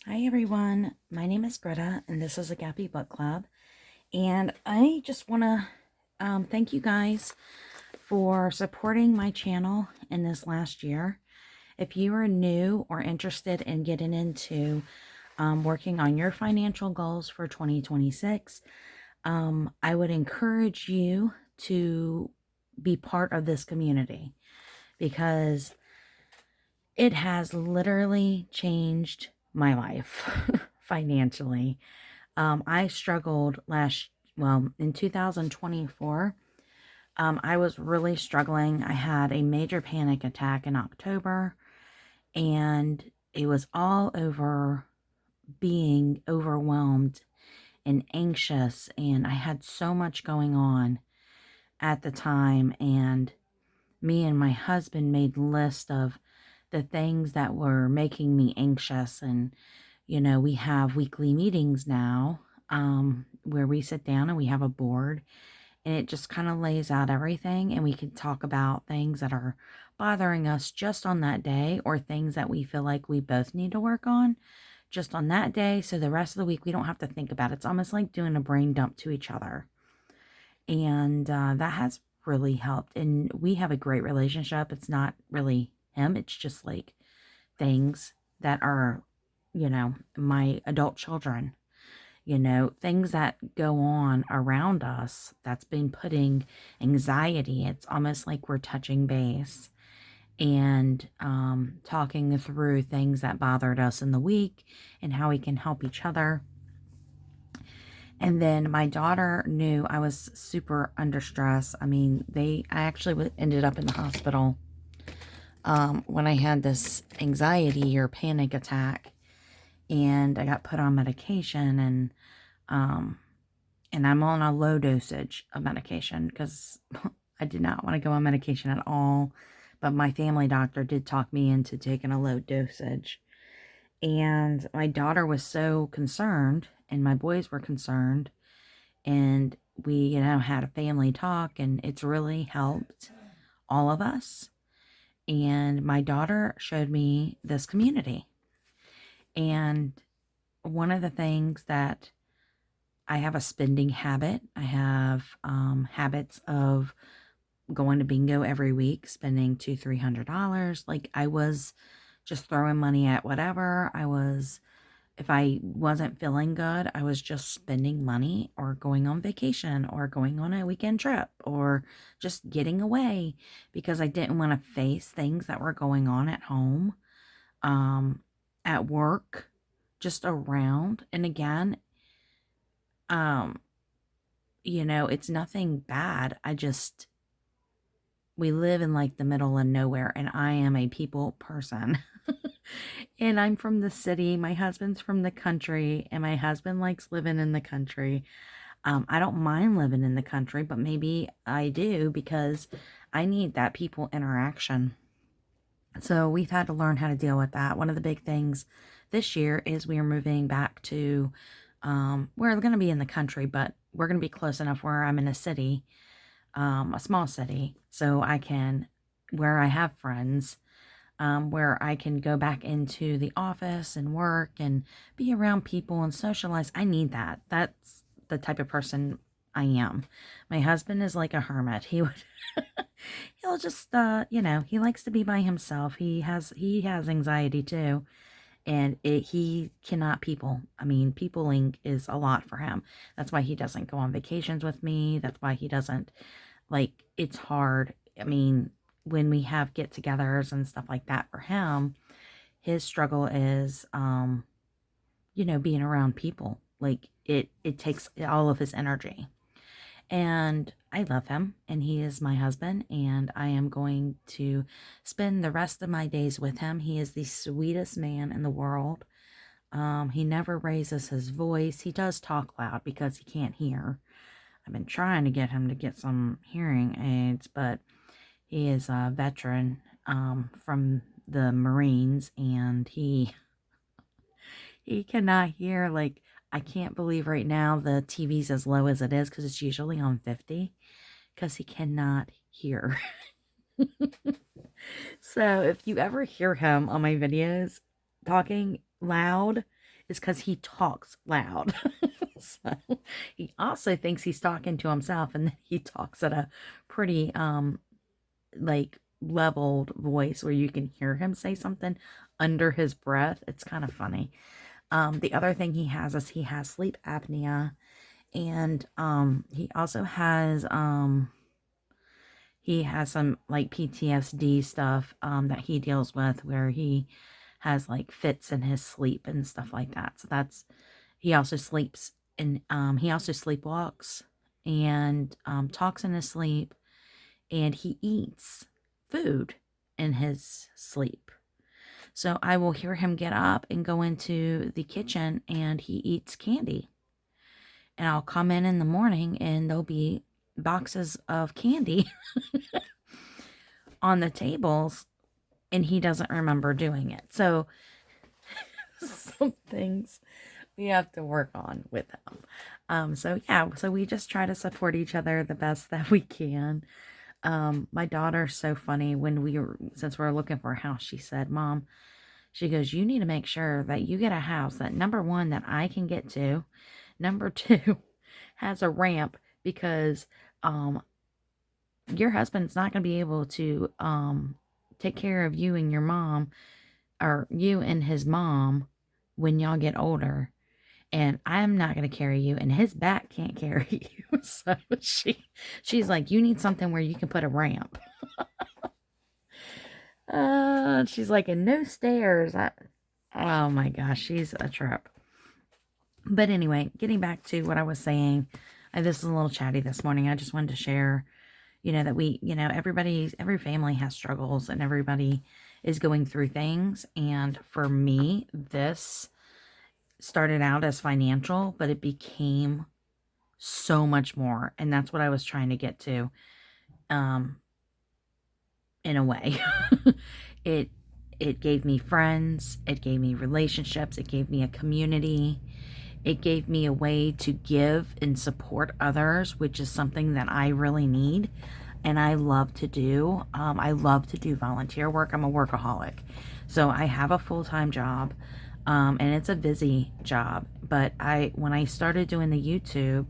Hi everyone, my name is Greta and this is a Gappy Book Club, and I just want to thank you guys for supporting my channel in this last year. If you are new or interested in getting into working on your financial goals for 2026, I would encourage you to be part of this community because it has literally changed my life financially. I struggled in 2024. I was really struggling. I had a major panic attack in October, and it was all over being overwhelmed and anxious, and I had so much going on at the time, and me and my husband made lists of the things that were making me anxious. And we have weekly meetings now, where we sit down and we have a board, and it just kind of lays out everything, and we can talk about things that are bothering us just on that day, or things that we feel like we both need to work on just on that day, so the rest of the week we don't have to think about it. It's almost like doing a brain dump to each other, and that has really helped. And we have a great relationship. It's not really him, it's just like things that are, my adult children, things that go on around us that's been putting anxiety. It's almost like we're touching base and talking through things that bothered us in the week and how we can help each other. And then my daughter knew I was super under stress. I mean, I actually ended up in the hospital when I had this anxiety or panic attack, and I got put on medication, and I'm on a low dosage of medication because I did not want to go on medication at all. But my family doctor did talk me into taking a low dosage. And my daughter was so concerned, and my boys were concerned. And we, had a family talk, and it's really helped all of us. And my daughter showed me this community. And one of the things that I have a spending habit. I have habits of going to bingo every week, spending $200-300. Like, I was just throwing money at whatever. If I wasn't feeling good, I was just spending money or going on vacation or going on a weekend trip or just getting away because I didn't want to face things that were going on at home, at work, just around. And again, um, it's nothing bad. We live in like the middle of nowhere, and I am a people person. And I'm from the city. My husband's from the country, and my husband likes living in the country. I don't mind living in the country, but maybe I do because I need that people interaction. So we've had to learn how to deal with that. One of the big things this year is we are moving back to, we're going to be in the country, but we're going to be close enough where I'm in a city, a small city, so where I have friends, where I can go back into the office and work and be around people and socialize. I need that. That's the type of person I am. My husband is like a hermit. He'll just, he likes to be by himself. He has anxiety too. And he cannot people. I mean, peopling is a lot for him. That's why he doesn't go on vacations with me. That's why he doesn't, it's hard. I mean, when we have get-togethers and stuff like that for him, his struggle is, being around people. Like, it takes all of his energy. And I love him, and he is my husband, and I am going to spend the rest of my days with him. He is the sweetest man in the world. He never raises his voice. He does talk loud because he can't hear. I've been trying to get him to get some hearing aids, but he is a veteran from the Marines, and he cannot hear. Like, I can't believe right now the TV's as low as it is because it's usually on 50 because he cannot hear. So if you ever hear him on my videos talking loud, is because he talks loud. So he also thinks he's talking to himself, and then he talks at a pretty like leveled voice where you can hear him say something under his breath. It's kind of funny. The other thing he has is he has sleep apnea, and he also has some like PTSD stuff that he deals with, where he has like fits in his sleep and stuff like that. So that's, he also sleeps, and he also sleepwalks and talks in his sleep, and he eats food in his sleep. So I will hear him get up and go into the kitchen, and he eats candy. And I'll come in the morning, and there'll be boxes of candy on the tables, and he doesn't remember doing it. So some things we have to work on with him. So yeah, so we just try to support each other the best that we can. My daughter's so funny. Since we're looking for a house, she said, Mom, she goes, you need to make sure that you get a house that, number one, that I can get to, number two, has a ramp, because your husband's not going to be able to take care of you and your mom, or you and his mom, when y'all get older. And I'm not going to carry you, and his back can't carry you. So she's like, you need something where you can put a ramp. She's like, and no stairs. Oh my gosh, she's a trip. But anyway, getting back to what I was saying, this is a little chatty this morning. I just wanted to share, that every family has struggles, and everybody is going through things. And for me, this started out as financial, but it became so much more. And that's what I was trying to get to, in a way. It gave me friends, it gave me relationships, it gave me a community, it gave me a way to give and support others, which is something that I really need and I love to do. I love to do volunteer work. I'm a workaholic. So I have a full-time job, and it's a busy job. But when I started doing the YouTube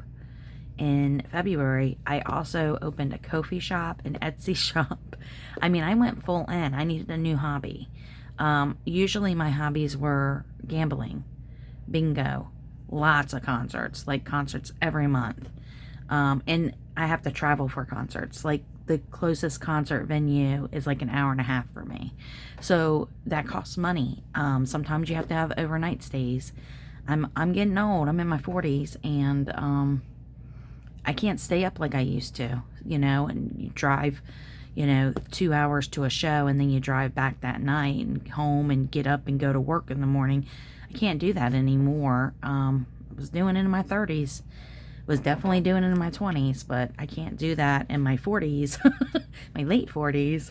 in February, I also opened a Ko-fi shop, an Etsy shop. I mean, I went full in. I needed a new hobby. Usually my hobbies were gambling, bingo, lots of concerts, like concerts every month. And I have to travel for concerts. Like the closest concert venue is like an hour and a half for me. So that costs money. Sometimes you have to have overnight stays. I'm getting old. I'm in my 40s, and I can't stay up like I used to, and you drive, 2 hours to a show, and then you drive back that night and home and get up and go to work in the morning. I can't do that anymore. I was doing it in my 30s, was definitely doing it in my 20s, but I can't do that in my 40s, my late 40s,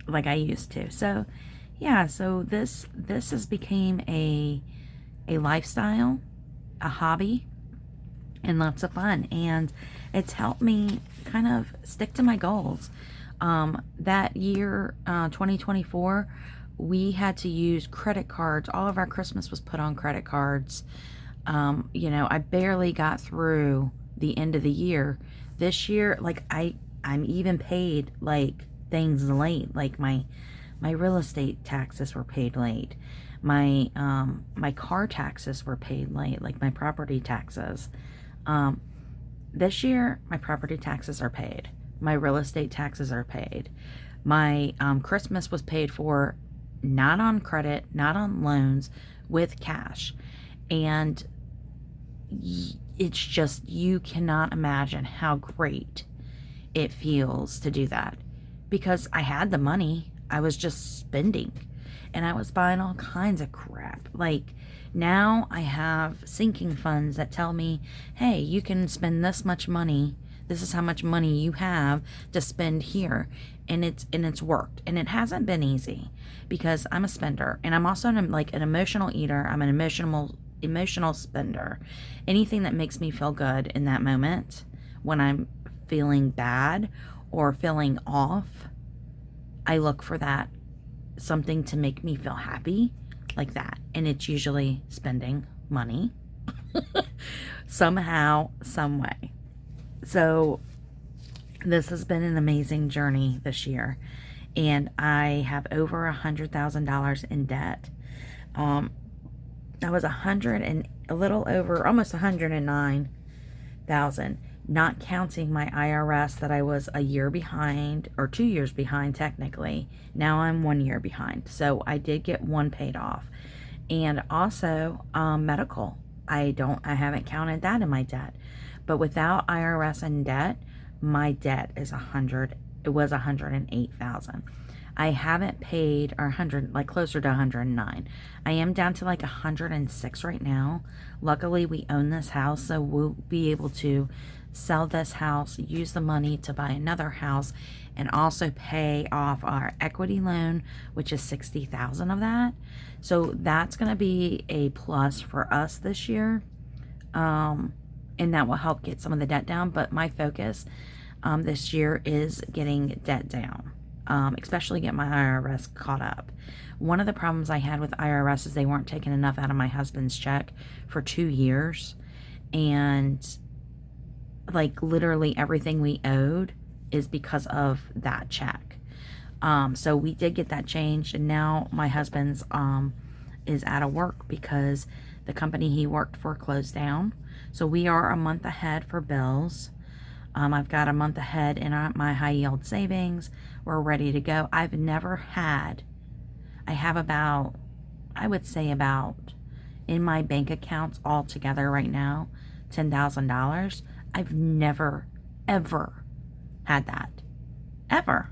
like I used to. So yeah, so this has became a lifestyle, a hobby, and lots of fun, and it's helped me kind of stick to my goals. That year, 2024, we had to use credit cards. All of our Christmas was put on credit cards. I barely got through the end of the year. This year, like I'm even paid like things late, like my real estate taxes were paid late. My car taxes were paid late, like my property taxes. This year, my property taxes are paid. My real estate taxes are paid. My Christmas was paid for, not on credit, not on loans, with cash. And it's just, you cannot imagine how great it feels to do that. Because I had the money, I was just spending. And I was buying all kinds of crap. Like, now I have sinking funds that tell me, hey, you can spend this much money. This is how much money you have to spend here. And it's worked. And it hasn't been easy, because I'm a spender. And I'm also an emotional eater. I'm an emotional spender. Anything that makes me feel good in that moment, when I'm feeling bad or feeling off, I look for that, something to make me feel happy. like that. And it's usually spending money somehow, some way. So this has been an amazing journey this year. And I have over $100,000 in debt. I was a little over, almost 109,000, not counting my IRS that I was a year behind, or 2 years behind technically. Now I'm 1 year behind. So I did get one paid off. And also medical. I haven't counted that in my debt. But without IRS and debt, my debt is it was 108,000. I haven't paid, or 100, like closer to 109. I am down to like 106 right now. Luckily, we own this house, so we'll be able to sell this house, use the money to buy another house, and also pay off our equity loan, which is 60,000 of that. So that's going to be a plus for us this year. And that will help get some of the debt down. But my focus this year is getting debt down. Especially get my IRS caught up. One of the problems I had with IRS is they weren't taking enough out of my husband's check for 2 years. And like literally everything we owed is because of that check. So we did get that changed, and now my husband's is out of work because the company he worked for closed down. So we are a month ahead for bills. I've got a month ahead in my high yield savings. We're ready to go. I have about, I would say about, in my bank accounts all together right now, $10,000. I've never, ever had that. Ever.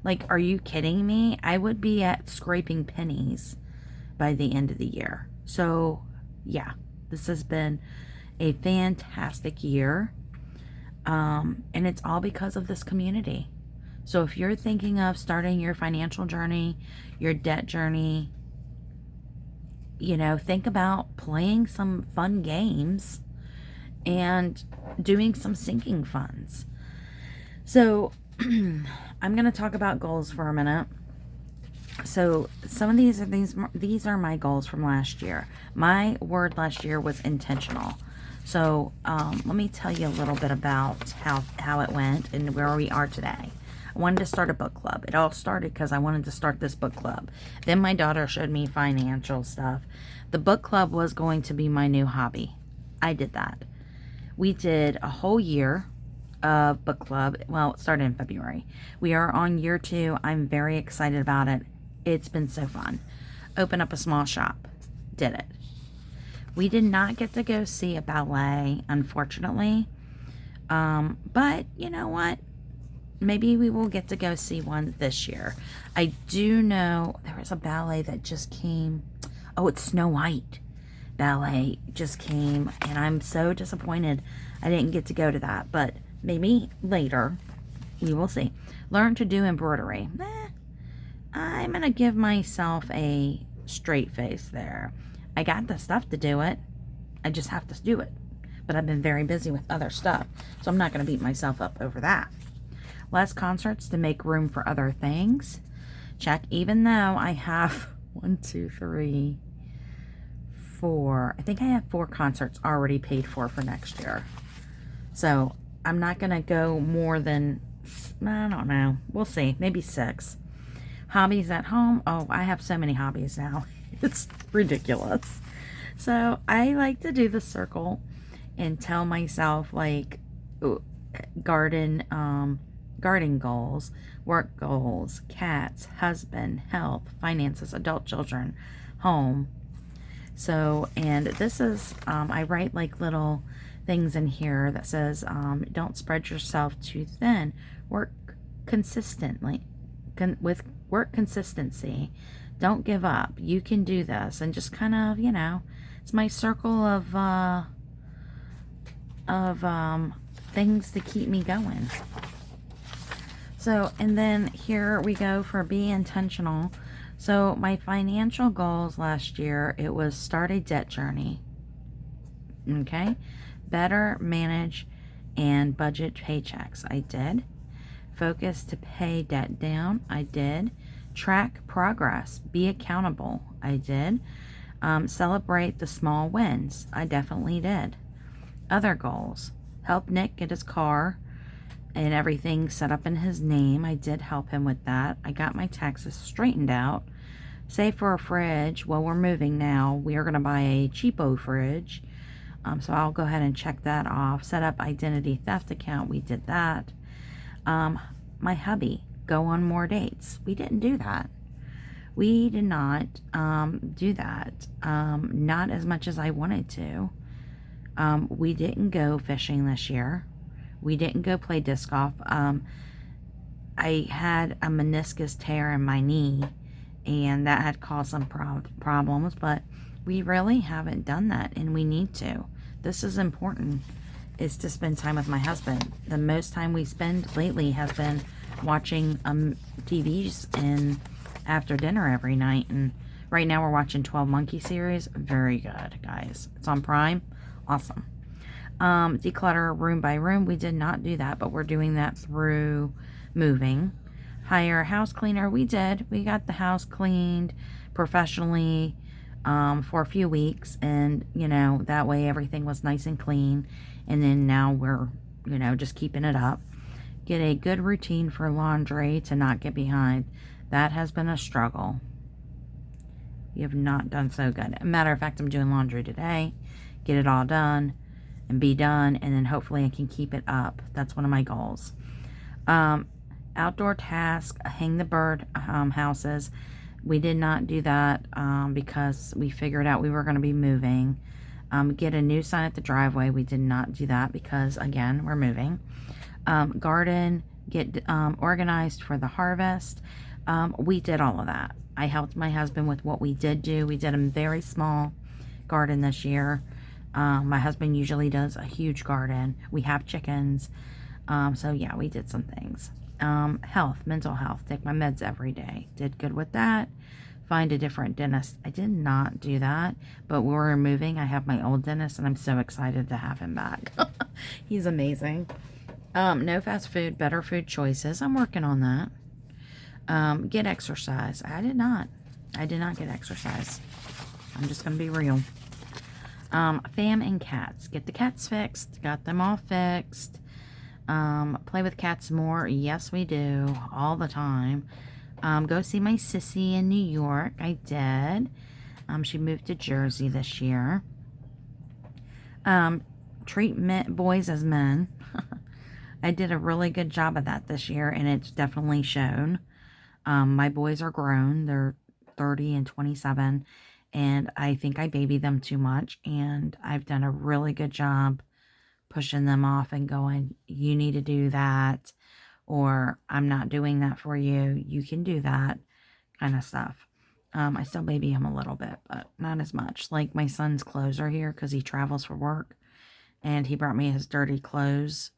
Like, are you kidding me? I would be at scraping pennies by the end of the year. So, yeah, this has been a fantastic year. And it's all because of this community. So if you're thinking of starting your financial journey, your debt journey, think about playing some fun games and doing some sinking funds. So I'm going to talk about goals for a minute. So some of these are my goals from last year. My word last year was intentional. So let me tell you a little bit about how it went and where we are today. I wanted to start a book club. It all started because I wanted to start this book club. Then my daughter showed me financial stuff. The book club was going to be my new hobby. I did that. We did a whole year of book club. Well, it started in February. We are on year 2. I'm very excited about it. It's been so fun. Open up a small shop. Did it. We did not get to go see a ballet, unfortunately. But you know what? Maybe we will get to go see one this year. I do know there was a ballet that just came. Oh, it's Snow White ballet just came, and I'm so disappointed I didn't get to go to that. But maybe later. We will see. Learn to do embroidery. I'm going to give myself a straight face there. I got the stuff to do it. I just have to do it. But I've been very busy with other stuff, so I'm not going to beat myself up over that. Less concerts to make room for other things. Check. Even though I have 1, 2, 3, 4. I think I have 4 concerts already paid for next year. So I'm not going to go more than, I don't know. We'll see. Maybe 6. Hobbies at home. Oh, I have so many hobbies now. It's ridiculous. So I like to do the circle and tell myself like garden goals, work goals, cats, husband, health, finances, adult children, home. So, and this is, I write like little things in here that says, don't spread yourself too thin. Work consistently, with work consistency. Don't give up. You can do this. And just kind of, it's my circle of things to keep me going. So, and then here we go for be intentional. So my financial goals last year, it was start a debt journey. Okay. Better manage and budget paychecks. I did. Focus to pay debt down. I did. Track progress. Be accountable. I did. Celebrate the small wins. I definitely did. Other goals. Help Nick get his car and everything set up in his name. I did help him with that. I got my taxes straightened out. Save for a fridge. Well, we're moving now. We are going to buy a cheapo fridge. So I'll go ahead and check that off. Set up identity theft account. We did that. My hubby, go on more dates. We didn't do that. We did not do that. Not as much as I wanted to. We didn't go fishing this year. We didn't go play disc golf. I had a meniscus tear in my knee, and that had caused some problems, but we really haven't done that, and we need to. This is important, is to spend time with my husband. The most time we spend lately has been watching TVs and after dinner every night, and right now we're watching 12 Monkey series. Very good, guys. It's on Prime. Awesome. Declutter room by room. We did not do that, but we're doing that through moving. Hire a house cleaner. We did. We got the house cleaned professionally for a few weeks, and you know, that way everything was nice and clean. And then now we're, you know, just keeping it up. Get a good routine for laundry to not get behind. That has been a struggle. We have not done so good. Matter of fact, I'm doing laundry today. Get it all done and be done, and then hopefully I can keep it up. That's one of my goals. Outdoor task, hang the bird houses. We did not do that because we figured out we were going to be moving. Get a new sign at the driveway. We did not do that because, again, we're moving. Garden, get organized for the harvest. We did all of that. I helped my husband with what we did do. We did a very small garden this year. My husband usually does a huge garden. We have chickens. So yeah, we did some things. Health, mental health. Take my meds every day. Did good with that. Find a different dentist. I did not do that, but when we're moving, I have my old dentist, and I'm so excited to have him back. He's amazing. No fast food, better food choices. I'm working on that. Get exercise. I did not get exercise. I'm just going to be real. Fam and cats. Get the cats fixed. Got them all fixed. Play with cats more. Yes, we do. All the time. Go see my sissy in New York. I did. She moved to Jersey this year. Treat boys as men. I did a really good job of that this year, and it's definitely shown. My boys are grown. They're 30 and 27, and I think I baby them too much, and I've done a really good job pushing them off and going, you need to do that, or I'm not doing that for you. You can do that kind of stuff. I still baby him a little bit, but not as much. Like, my son's clothes are here because he travels for work, and he brought me his dirty clothes.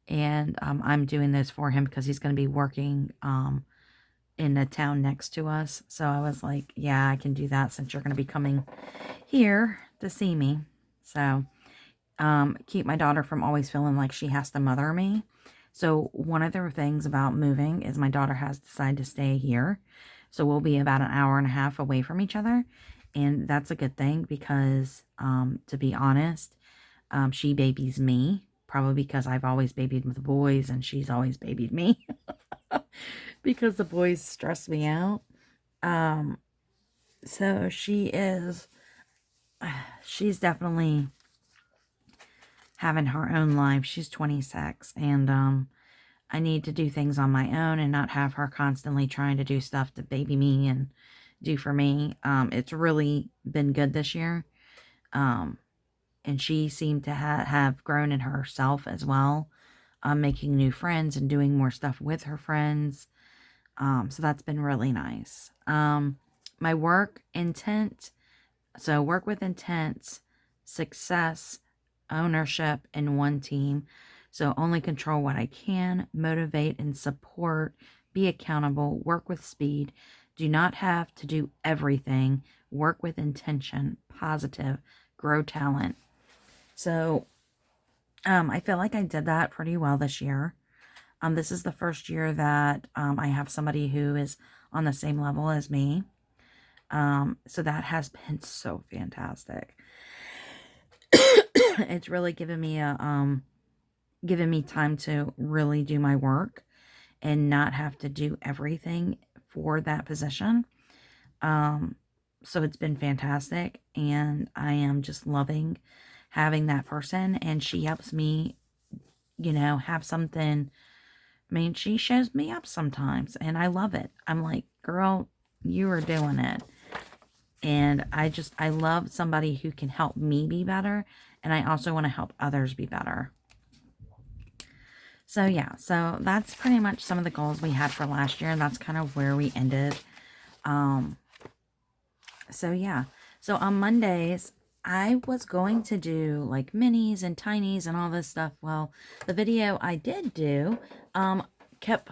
And I'm doing this for him because he's going to be working in the town next to us. So I was like, yeah, I can do that since you're going to be coming here to see me. So keep my daughter from always feeling like she has to mother me. So one of the things about moving is my daughter has decided to stay here. So we'll be about an hour and a half away from each other. And that's a good thing because, to be honest, she babies me. Probably because I've always babied with the boys and she's always babied me. Because the boys stress me out. So she's definitely having her own life. She's 26, and I need to do things on my own and not have her constantly trying to do stuff to baby me and do for me. It's really been good this year. And she seemed to have grown in herself as well, making new friends and doing more stuff with her friends. So that's been really nice. My work intent. So work with intent, success, ownership in one team. So only control what I can, motivate and support, be accountable, work with speed. Do not have to do everything. Work with intention, positive, grow talent. So, I feel like I did that pretty well this year. This is the first year that I have somebody who is on the same level as me. So that has been so fantastic. It's really given me time to really do my work and not have to do everything for that position. So it's been fantastic, and I am just loving having that person, and she helps me, have something. I mean, she shows me up sometimes, and I love it. I'm like, girl, you are doing it. And I love somebody who can help me be better, and I also want to help others be better. So yeah, so that's pretty much some of the goals we had for last year, and that's kind of where we ended. So yeah, so on Mondays, I was going to do like minis and tinies and all this stuff. Well, the video I did do kept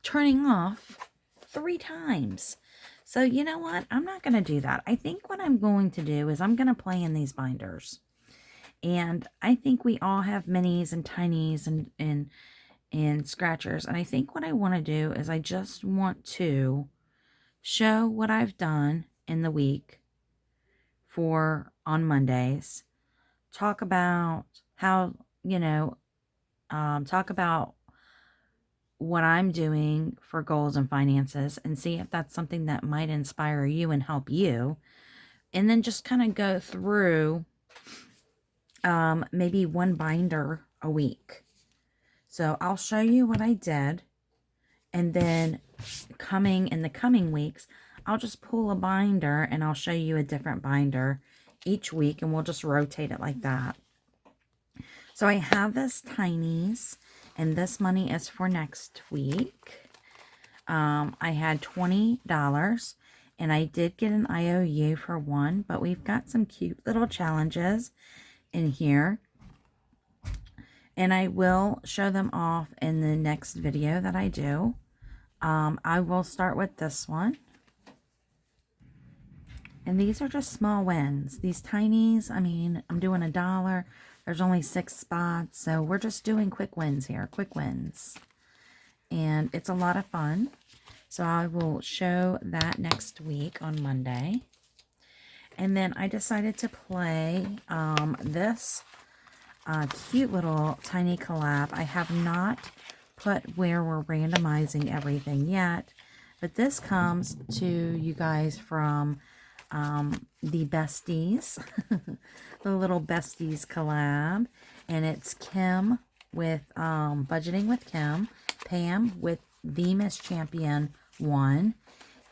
turning off 3 times. So you know what? I'm not going to do that. I think what I'm going to do is I'm going to play in these binders. And I think we all have minis and tinies and scratchers. And I think what I want to do is I just want to show what I've done in the week for on Mondays. Talk about how, talk about what I'm doing for goals and finances, and see if that's something that might inspire you and help you. And then just kind of go through maybe one binder a week. So I'll show you what I did, and then in the coming weeks, I'll just pull a binder and I'll show you a different binder each week, and we'll just rotate it like that. So I have this tinies, and this money is for next week. I had $20, and I did get an IOU for one, but we've got some cute little challenges in here, and I will show them off in the next video that I do. I will start with this one. And these are just small wins. These tinies, I mean, I'm doing $1. There's only 6 spots, so we're just doing quick wins here, quick wins. And it's a lot of fun. So I will show that next week on Monday. And then I decided to play this cute little tiny collab. I have not put where we're randomizing everything yet, but this comes to you guys from the Besties, the little Besties collab, and it's Kim with Budgeting with Kim, Pam with the Miss Champion 1,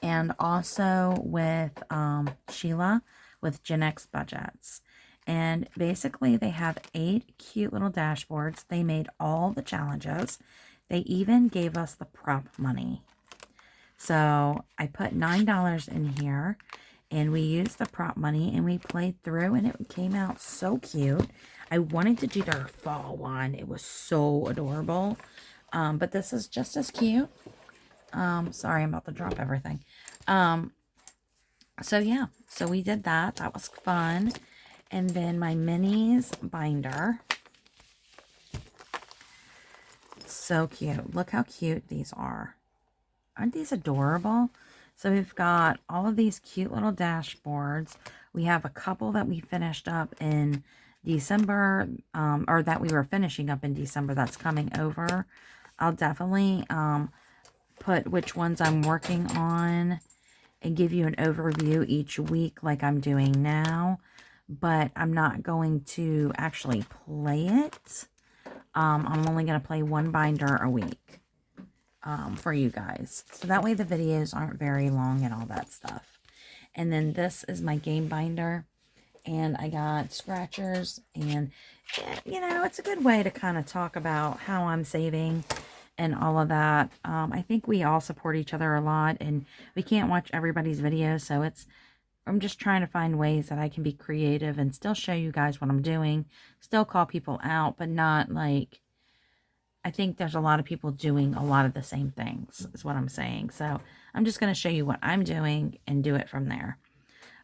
and also with Sheila with Gen X Budgets. And basically they have 8 cute little dashboards. They made all the challenges. They even gave us the prop money. So I put $9 in here, and we used the prop money, and we played through, and it came out so cute. I wanted to do their fall one. It was so adorable. But this is just as cute. Sorry, I'm about to drop everything. So yeah, so we did that. That was fun. And then my minis binder. So cute. Look how cute these are. Aren't these adorable? So we've got all of these cute little dashboards. We have a couple that we finished up in December, or that we were finishing up in December that's coming over. I'll definitely put which ones I'm working on and give you an overview each week like I'm doing now. But I'm not going to actually play it. I'm only going to play one binder a week for you guys. So that way the videos aren't very long and all that stuff. And then this is my game binder. And I got scratchers. And, you know, it's a good way to kind of talk about how I'm saving and all of that. I think we all support each other a lot. And we can't watch everybody's videos. So I'm just trying to find ways that I can be creative and still show you guys what I'm doing. Still call people out, but not like... I think there's a lot of people doing a lot of the same things, is what I'm saying. So I'm just going to show you what I'm doing and do it from there.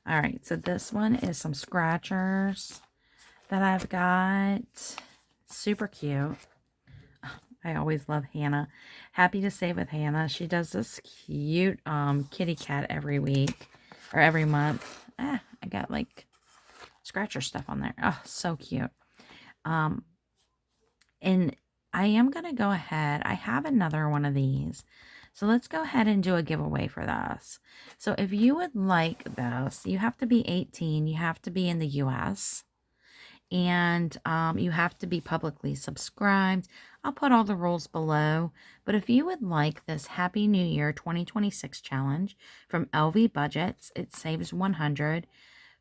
All right, so this one is some scratchers that I've got. Super cute. I always love Hannah. Happy to Save with Hannah. She does this cute kitty cat every week. or every month. I got like scratcher stuff on there. Oh, so cute. And I am going to go ahead. I have another one of these. So let's go ahead and do a giveaway for this. So if you would like this, you have to be 18. You have to be in the US. And you have to be publicly subscribed. I'll put all the rules below. But if you would like this Happy New Year 2026 challenge from LV Budgets, it saves 100.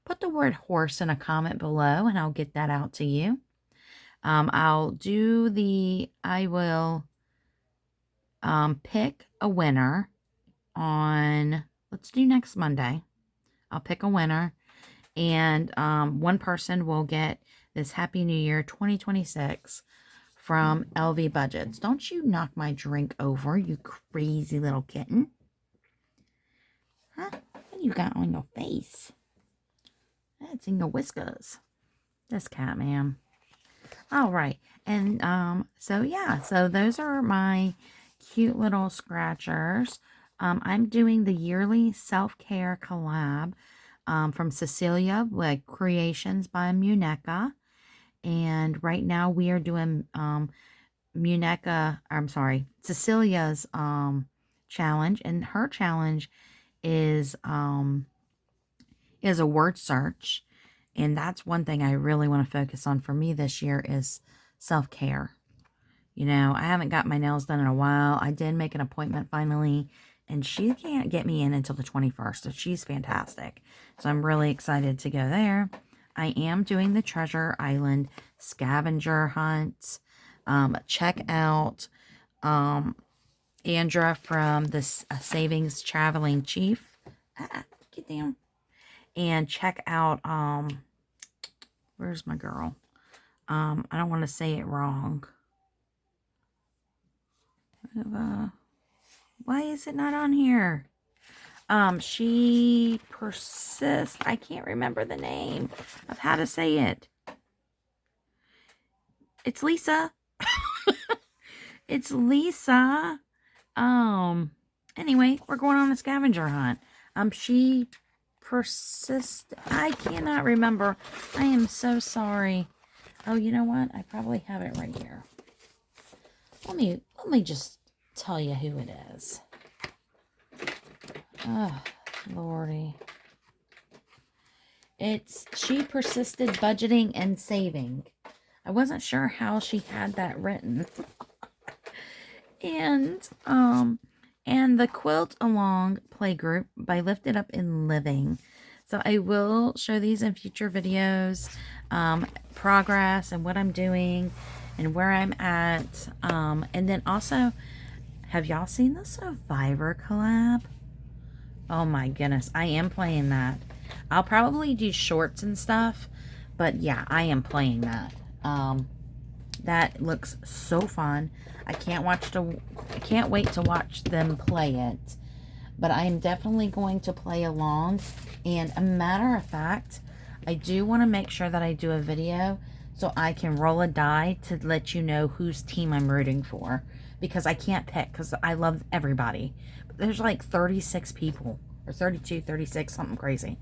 Put the word horse in a comment below and I'll get that out to you. I will pick a winner on, let's do next Monday. I'll pick a winner and one person will get this Happy New Year 2026 from LV Budgets. Don't you knock my drink over, you crazy little kitten. Huh? What you got on your face? It's in your whiskers. This cat, ma'am. All right. And so yeah, so those are my cute little scratchers. I'm doing the yearly self-care collab from Cecilia with Creationsbymuneca. And right now we are doing Cecilia's challenge, and her challenge is a word search. And that's one thing I really want to focus on for me this year is self-care. You know, I haven't got my nails done in a while. I did make an appointment finally, and she can't get me in until the 21st, so she's fantastic. So I'm really excited to go there. I am doing the Treasure Island scavenger hunt. Check out Andra from the Savings Traveling Chief. Get down. And check out, where's my girl? I don't want to say it wrong. Why is it not on here? She persists. I can't remember the name of how to say it. It's Lisa. It's Lisa. Anyway, we're going on a scavenger hunt. She persists. I cannot remember. I am so sorry. Oh, you know what? I probably have it right here. Let me just tell you who it is. Oh, Lordy. She persisted budgeting and saving. I wasn't sure how she had that written. And the Quilt Along Playgroup by Lifted Up in Living. So I will show these in future videos, progress and what I'm doing and where I'm at. And then also, have y'all seen the Survivor collab? Oh my goodness, I am playing that. I'll probably do shorts and stuff, but yeah, I am playing that. That looks so fun. I can't wait to watch them play it. But I am definitely going to play along. And a matter of fact, I do want to make sure that I do a video so I can roll a die to let you know whose team I'm rooting for. Because I can't pick because I love everybody. But there's like 36 people. Or 32, 36, something crazy.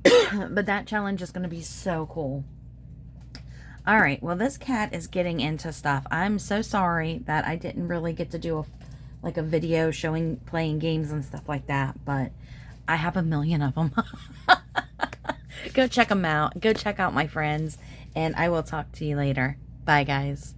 But that challenge is going to be so cool. All right, well, this cat is getting into stuff. I'm so sorry that I didn't really get to do a video playing games and stuff like that, but I have a million of them. Go check them out. Go check out my friends, and I will talk to you later. Bye, guys.